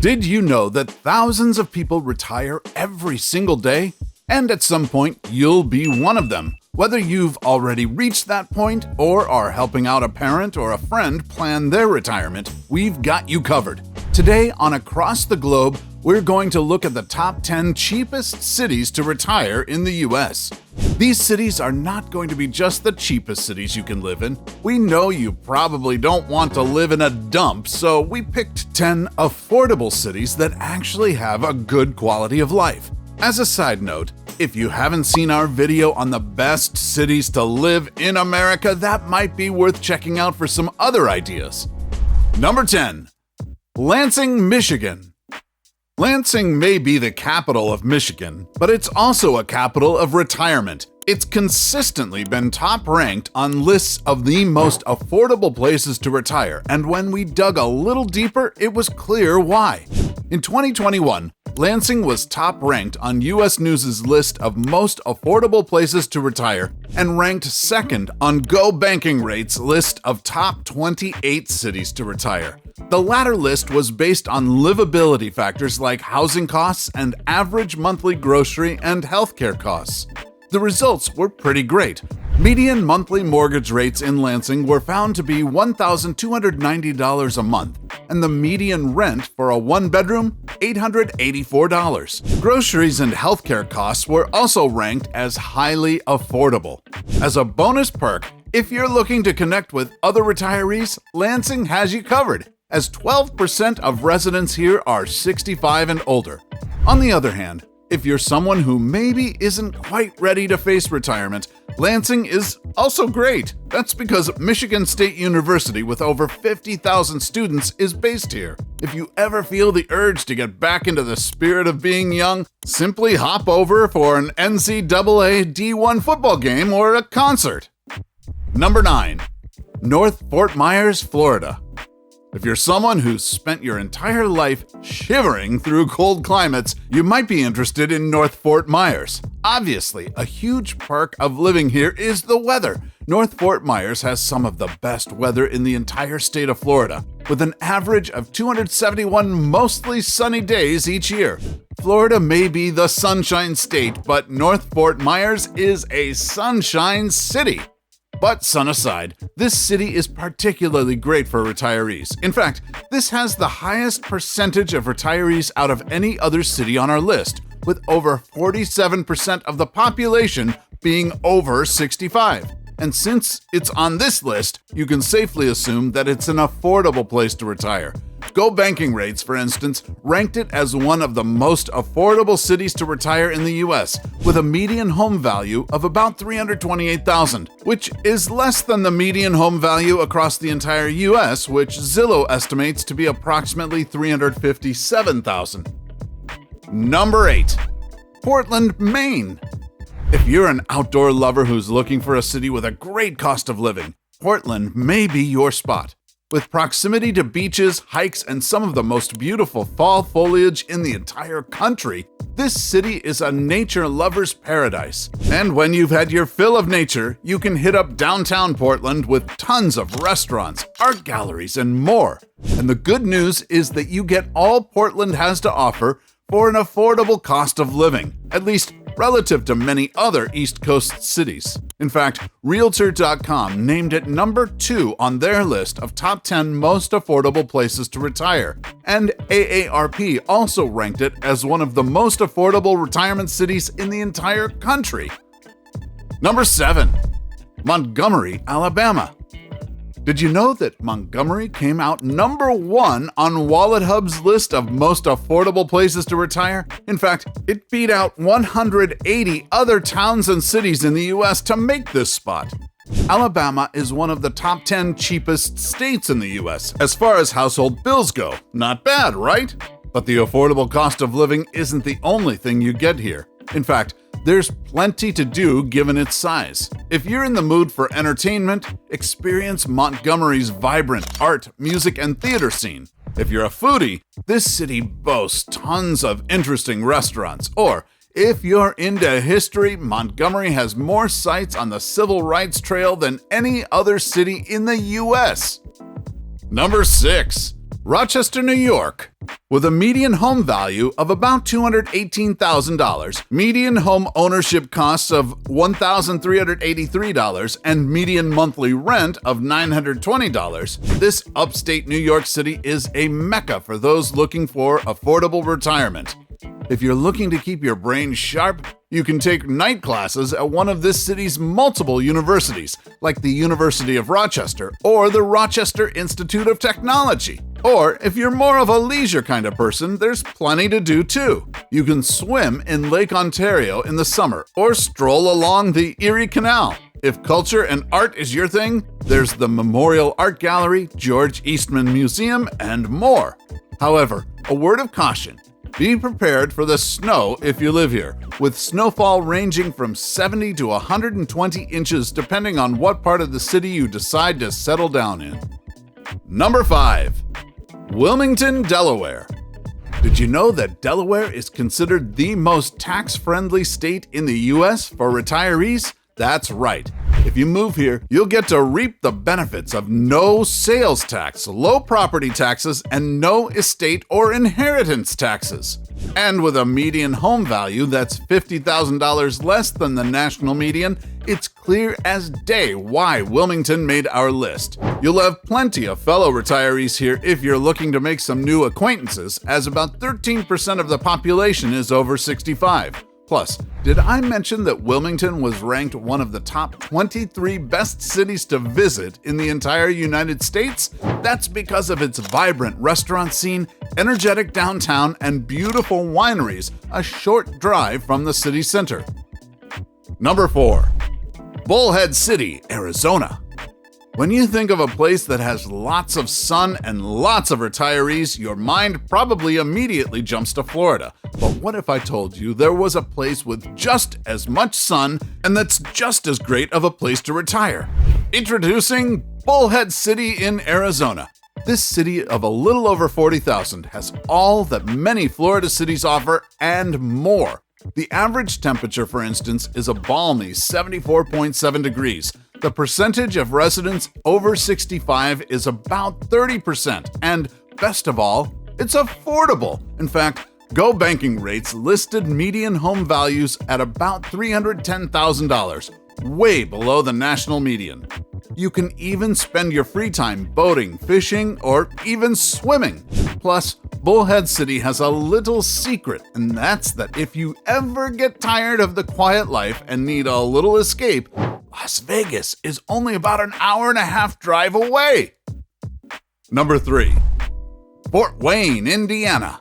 Did you know that thousands of people retire every single day? And at some point, you'll be one of them. Whether you've already reached that point or are helping out a parent or a friend plan their retirement, we've got you covered. Today on Across the Globe, we're going to look at the top 10 cheapest cities to retire in the US. These cities are not going to be just the cheapest cities you can live in. We know you probably don't want to live in a dump, so we picked 10 affordable cities that actually have a good quality of life. As a side note, if you haven't seen our video on the best cities to live in America, that might be worth checking out for some other ideas. Number 10. Lansing, Michigan. Lansing may be the capital of Michigan, but it's also a capital of retirement. It's consistently been top ranked on lists of the most affordable places to retire, and when we dug a little deeper, it was clear why. In 2021, Lansing was top ranked on US News' list of most affordable places to retire and ranked second on Go Banking Rate's list of top 28 cities to retire. The latter list was based on livability factors like housing costs and average monthly grocery and healthcare costs. The results were pretty great. Median monthly mortgage rates in Lansing were found to be $1,290 a month, and the median rent for a one-bedroom, $884. Groceries and healthcare costs were also ranked as highly affordable. As a bonus perk, if you're looking to connect with other retirees, Lansing has you covered, as 12% of residents here are 65 and older. On the other hand, if you're someone who maybe isn't quite ready to face retirement, Lansing is also great. That's because Michigan State University, with over 50,000 students, is based here. If you ever feel the urge to get back into the spirit of being young, simply hop over for an NCAA D1 football game or a concert. Number 9. North Fort Myers, Florida. If you're someone who's spent your entire life shivering through cold climates, you might be interested in North Fort Myers. Obviously, a huge perk of living here is the weather. North Fort Myers has some of the best weather in the entire state of Florida, with an average of 271 mostly sunny days each year. Florida may be the Sunshine State, but North Fort Myers is a sunshine city. But sun aside, this city is particularly great for retirees. In fact, this has the highest percentage of retirees out of any other city on our list, with over 47% of the population being over 65. And since it's on this list, you can safely assume that it's an affordable place to retire. Go Banking Rates, for instance, ranked it as one of the most affordable cities to retire in the US, with a median home value of about $328,000, which is less than the median home value across the entire US, which Zillow estimates to be approximately $357,000. Number 8. Portland, Maine. If you're an outdoor lover who's looking for a city with a great cost of living, Portland may be your spot. With proximity to beaches, hikes, and some of the most beautiful fall foliage in the entire country, this city is a nature lover's paradise. And when you've had your fill of nature, you can hit up downtown Portland with tons of restaurants, art galleries, and more. And the good news is that you get all Portland has to offer for an affordable cost of living, at least relative to many other East Coast cities. In fact, Realtor.com named it number 2 on their list of top 10 most affordable places to retire, and AARP also ranked it as one of the most affordable retirement cities in the entire country. Number 7. Montgomery, Alabama. Did you know that Montgomery came out number 1 on WalletHub's list of most affordable places to retire? In fact, it beat out 180 other towns and cities in the US to make this spot. Alabama is one of the top 10 cheapest states in the US as far as household bills go. Not bad, right? But the affordable cost of living isn't the only thing you get here. In fact, there's plenty to do given its size. If you're in the mood for entertainment, experience Montgomery's vibrant art, music, and theater scene. If you're a foodie, this city boasts tons of interesting restaurants. Or if you're into history, Montgomery has more sites on the Civil Rights Trail than any other city in the US. Number 6. Rochester, New York. With a median home value of about $218,000, median home ownership costs of $1,383, and median monthly rent of $920, this upstate New York City is a mecca for those looking for affordable retirement. If you're looking to keep your brain sharp, you can take night classes at one of this city's multiple universities, like the University of Rochester or the Rochester Institute of Technology. Or if you're more of a leisure kind of person, there's plenty to do too. You can swim in Lake Ontario in the summer or stroll along the Erie Canal. If culture and art is your thing, there's the Memorial Art Gallery, George Eastman Museum, and more. However, a word of caution. Be prepared for the snow if you live here, with snowfall ranging from 70 to 120 inches depending on what part of the city you decide to settle down in. Number 5. Wilmington, Delaware. Did you know that Delaware is considered the most tax-friendly state in the U.S. for retirees? That's right. If you move here, you'll get to reap the benefits of no sales tax, low property taxes, and no estate or inheritance taxes. And with a median home value that's $50,000 less than the national median, it's clear as day why Wilmington made our list. You'll have plenty of fellow retirees here if you're looking to make some new acquaintances, as about 13% of the population is over 65. Plus, did I mention that Wilmington was ranked one of the top 23 best cities to visit in the entire United States? That's because of its vibrant restaurant scene, energetic downtown, and beautiful wineries a short drive from the city center. Number 4. Bullhead City, Arizona. When you think of a place that has lots of sun and lots of retirees, your mind probably immediately jumps to Florida. But what if I told you there was a place with just as much sun and that's just as great of a place to retire? Introducing Bullhead City in Arizona. This city of a little over 40,000 has all that many Florida cities offer and more. The average temperature, for instance, is a balmy 74.7 degrees. The percentage of residents over 65 is about 30%, and best of all, it's affordable. In fact, Go Banking rates listed median home values at about $310,000, way below the national median. You can even spend your free time boating, fishing, or even swimming. Plus, Bullhead City has a little secret, and that's that if you ever get tired of the quiet life and need a little escape, Las Vegas is only about an hour-and-a-half drive away. Number 3. Fort Wayne, Indiana.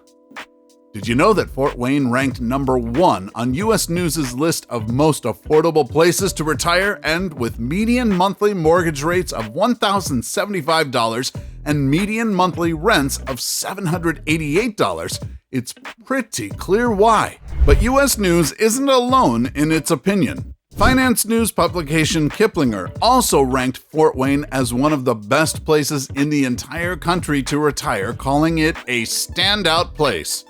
Did you know that Fort Wayne ranked number 1 on U.S. News' list of most affordable places to retire, and with median monthly mortgage rates of $1,075 and median monthly rents of $788, it's pretty clear why. But U.S. News isn't alone in its opinion. Finance news publication Kiplinger also ranked Fort Wayne as one of the best places in the entire country to retire, calling it a standout place.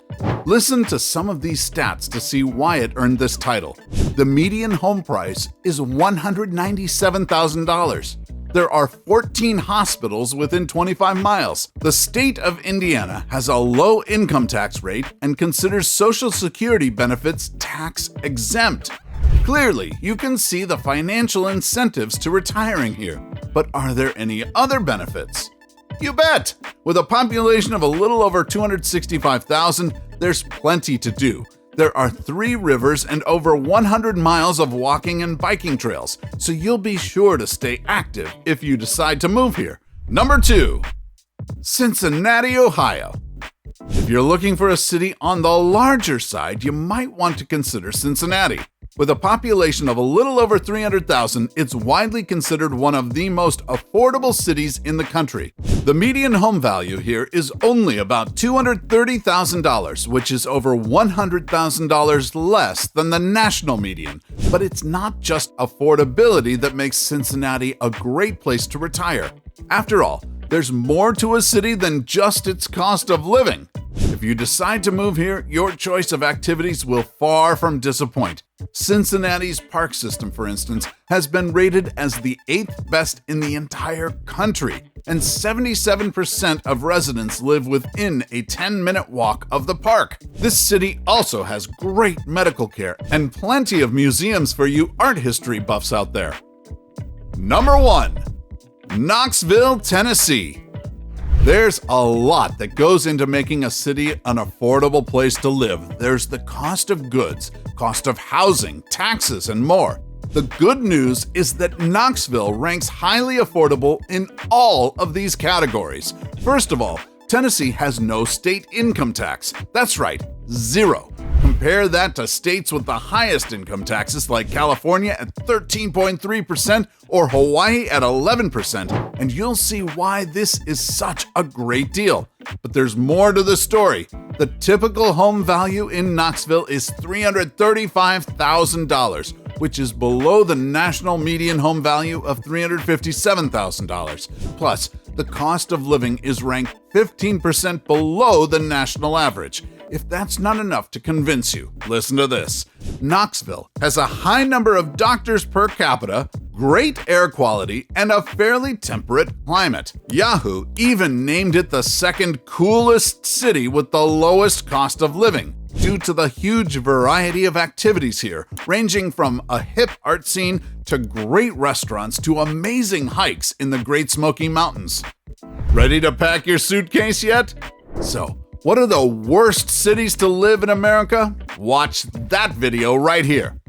Listen to some of these stats to see why it earned this title. The median home price is $197,000. There are 14 hospitals within 25 miles. The state of Indiana has a low income tax rate and considers Social Security benefits tax exempt. Clearly, you can see the financial incentives to retiring here. But are there any other benefits? You bet! With a population of a little over 265,000, there's plenty to do. There are 3 rivers and over 100 miles of walking and biking trails, so you'll be sure to stay active if you decide to move here. Number 2. Cincinnati, Ohio. If you're looking for a city on the larger side, you might want to consider Cincinnati. With a population of a little over 300,000, it's widely considered one of the most affordable cities in the country. The median home value here is only about $230,000, which is over $100,000 less than the national median. But it's not just affordability that makes Cincinnati a great place to retire. After all, there's more to a city than just its cost of living. If you decide to move here, your choice of activities will far from disappoint. Cincinnati's park system, for instance, has been rated as the 8th best in the entire country, and 77% of residents live within a 10-minute walk of the park. This city also has great medical care and plenty of museums for you art history buffs out there. Number 1. Knoxville, Tennessee. There's a lot that goes into making a city an affordable place to live. There's the cost of goods, cost of housing, taxes, and more. The good news is that Knoxville ranks highly affordable in all of these categories. First of all, Tennessee has no state income tax. That's right, 0. Compare that to states with the highest income taxes like California at 13.3% or Hawaii at 11%, and you'll see why this is such a great deal. But there's more to the story. The typical home value in Knoxville is $335,000, which is below the national median home value of $357,000. Plus, the cost of living is ranked 15% below the national average. If that's not enough to convince you, listen to this. Knoxville has a high number of doctors per capita, great air quality, and a fairly temperate climate. Yahoo even named it the second coolest city with the lowest cost of living, due to the huge variety of activities here, ranging from a hip art scene to great restaurants to amazing hikes in the Great Smoky Mountains. Ready to pack your suitcase yet? So, what are the worst cities to live in America? Watch that video right here.